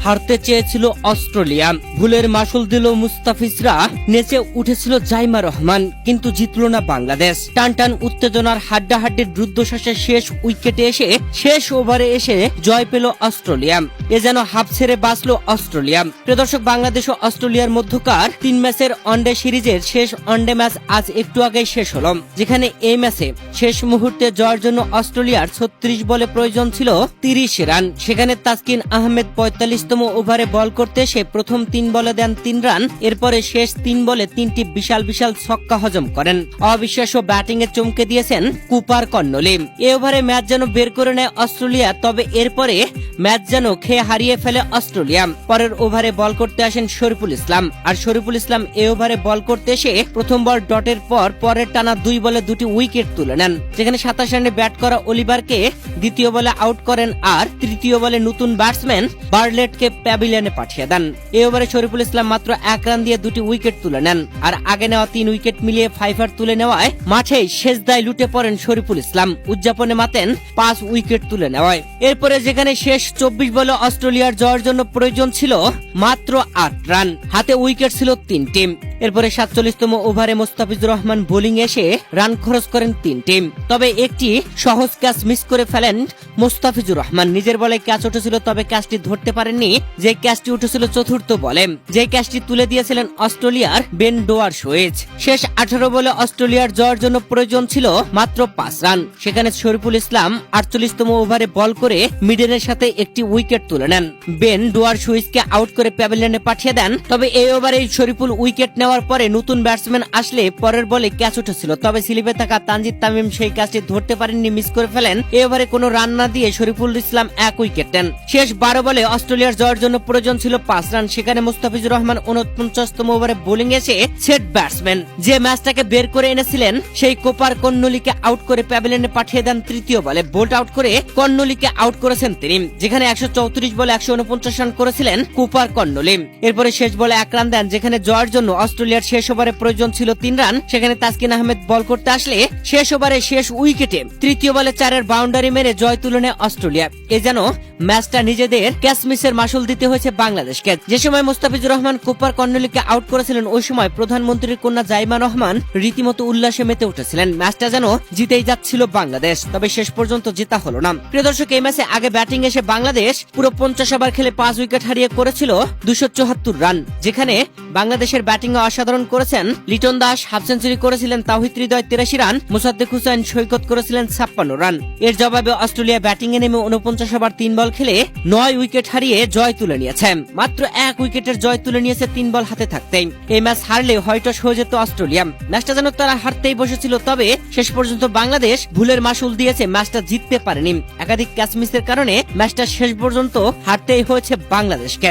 হারতে চেয়েছিল অস্ট্রেলিয়া। ভুলের মাসুল দিল মুস্তাফিজরা, নেচে উঠেছিল জাইমা রহমান, কিন্তু জিতল না বাংলাদেশ। টানটান উত্তেজনার হাড্ডাহাড্ডির রুদ্ধশ্বাসের শেষ উইকেটে এসে, শেষ ওভারে এসে জয় পেল অস্ট্রেলিয়া। এ যেন হাফ ছেড়ে বাঁচল অস্ট্রেলিয়া। প্রিয় দর্শক, বাংলাদেশ ও অস্ট্রেলিয়ার মধ্যকার 3 ম্যাচের ওয়ানডে সিরিজের শেষ ওয়ানডে ম্যাচ আজ একটু আগেই শেষ হল, যেখানে এই ম্যাচে শেষ মুহূর্তে জয়ের জন্য অস্ট্রেলিয়ার 36 বলে প্রয়োজন ছিল 30 রান। সেখানে তাসকিন আহমেদ 45তম ওভারে বল করতে এসে প্রথম 3 বলে দেন 3 রান। এরপরে শেষ 3 বলে 3টি বিশাল বিশাল ছক্কা হজম করেন। অবিশ্বাস্য ব্যাটিং এ চমকে দিয়েছেন কুপার কর্নলি। এই ওভারে ম্যাচ যেন বের করে নেয় অস্ট্রেলিয়া, তবে এরপরে ম্যাচ যেন খেয়ে হারিয়ে ফেলে অস্ট্রেলিয়া। পরের ওভারে বল করতে আসেন শরীফুল ইসলাম, আর শরীফুল ইসলাম এই ওভারে বল করতে এসে প্রথম বল ডটের পর পরের টানা 2 বলে 2টি উইকেট তুলে নেন, যেখানে 27 রানে ব্যাট করা অলিভারকে দ্বিতীয় বলে আউট করেন, আর তৃতীয় বলে নতুন ব্যাটসম্যান বার্লেটকে প্যাভিলিয়নে পাঠিয়ে দেন। এই ওভারে শরীফুল ইসলাম মাত্র 1 রান দিয়ে 2টি উইকেট তুলে নেন, আর আগে নেওয়া 3 উইকেট মিলিয়ে 5 তুলে নেওয়ায় মাঠেই শেষদায় লুটে পড়েন শরীফুল ইসলাম। উদযাপনে মাতেন 5 উইকেট তুলে নেওয়ায়। এরপরে যেখানে শেষ 24 বলে অস্ট্রেলিয়ার জয়ের জন্য প্রয়োজন ছিল মাত্র 8 রান, হাতে উইকেট ছিল 3টি। এরপরে 47তম ওভারে মুস্তাফিজুর রহমান বোলিং এসে রান খরচ করেন 3টি, তবে একটি সহজ ক্যাচ মিস করে ফেলেন মুস্তাফিজুর রহমান। নিজের বলে ক্যাচ উঠেছিল, তবে ক্যাচটি ধরতে পারেননি, যে ক্যাচটি উঠেছিল চতুর্থ বলে, যে ক্যাচটি তুলে দিয়েছিলেন অস্ট্রেলিয়ার বেন ডোয়ারসুইচ। শেষ 18 বলে অস্ট্রেলিয়ার জয়ের জন্য প্রয়োজন ছিল মাত্র 5 রান। সেখানে শরীফুল ইসলাম 48তম ওভারে বল করে মিডেনের সাথে একটি উইকেট তুলে নেন। বেন ডোয়ারসুইচকে আউট করে প্যাভিলিয়নে পাঠিয়ে দেন, তবে এই ওভারে শরীফুল উইকেট নেওয়ার পরে নতুন ব্যাটসম্যান আসলে পরের বলে ক্যাচ উঠেছিল, তবে স্লিপে থাকা তানজিদ তামিম সেই ক্যাচটি ধরতে পারেননি, মিস করে ফেলেন। এই ওভারে কোনো রান না দিয়ে শরীফুল ইসলাম 1 উইকেট নেন। শেষ 12 বলে অস্ট্রেলিয়ার জয়ের জন্য প্রয়োজন ছিল 5 রান। সেখানে মুস্তাফিজুর রহমান 49তম ওভারে বোলিং এসে সেট ব্যাটসম্যান যে ম্যাচটাকে বের করে এনেছিলেন সেই কোপার কর্নলিকে আউট করে প্যাভিলিয়নে পাঠিয়ে দেন তৃতীয় বলে। বোল্ট আউট করে কর্নলিকে আউট করেছেন তিনি, যেখানে 134 বলে 149 রান করেছিলেন কুপার কর্নলি। এরপরে শেষ বলে 1 রান দেন, যেখানে জয়ের জন্য অস্ট্রেলিয়ার শেষ ওভারে প্রয়োজন ছিল 3 রান। সেখানে তাসকিন আহমেদ বল করতে আসলে শেষ ওভারে শেষ উইকেটে তৃতীয় বলে 4 বাউন্ডারি মেরে জয় তুলে নেয় অস্ট্রেলিয়া। এ যেন ম্যাচটা নিজেদের ক্যাচ মিসের মাসুল দিতে হয়েছে বাংলাদেশকে। যে সময় মুস্তাফিজুর রহমান কুপার কর্নলিকে আউট করেছিলেন, ওই সময় প্রধানমন্ত্রীর কন্যা জাইমা রহমান রীতিমতো উল্লাসে মেতে উঠেছিলেন। ম্যাচটা যেন জিতেই যাচ্ছিল বাংলাদেশ, তবে শেষ পর্যন্ত জেতা হলো না। প্রিয় দর্শক, এই ম্যাচে আগে ব্যাটিং এসে বাংলাদেশ পুরো 50 ওভার খেলে 5 উইকেট হারিয়ে করেছিল 274 রান, যেখানে বাংলাদেশের ব্যাটিং অসাধারণ করেছেন লিটন দাস, হাফ সেঞ্চুরি করেছিলেন তাওহিদ হৃদয় 83 রান, মোসাদ্দেক হোসেন সৈকত করেছিলেন 56 রান। এর জবাবে অস্ট্রেলিয়া ব্যাটিং এ নেমে 49 ওভার 3 বল খেলে 9 উইকেট হারিয়ে জয় তুলে নিয়েছে। মাত্র 1 উইকেটের জয় তুলে নিয়েছে 3 বল হাতে থাকতেই। এই ম্যাচ হারলে হয়তো হয়ে যেত অস্ট্রেলিয়া। ম্যাচটা যেন তারা হারতেই বসেছিল, তবে শেষ পর্যন্ত বাংলাদেশ ভুলের মাসুল দিয়েছে, ম্যাচটা জিততে পারেনি। একাধিক ক্যাচ মিসের কারণে ম্যাচটা শেষ পর্যন্ত হারতেই হয়েছে বাংলাদেশকে।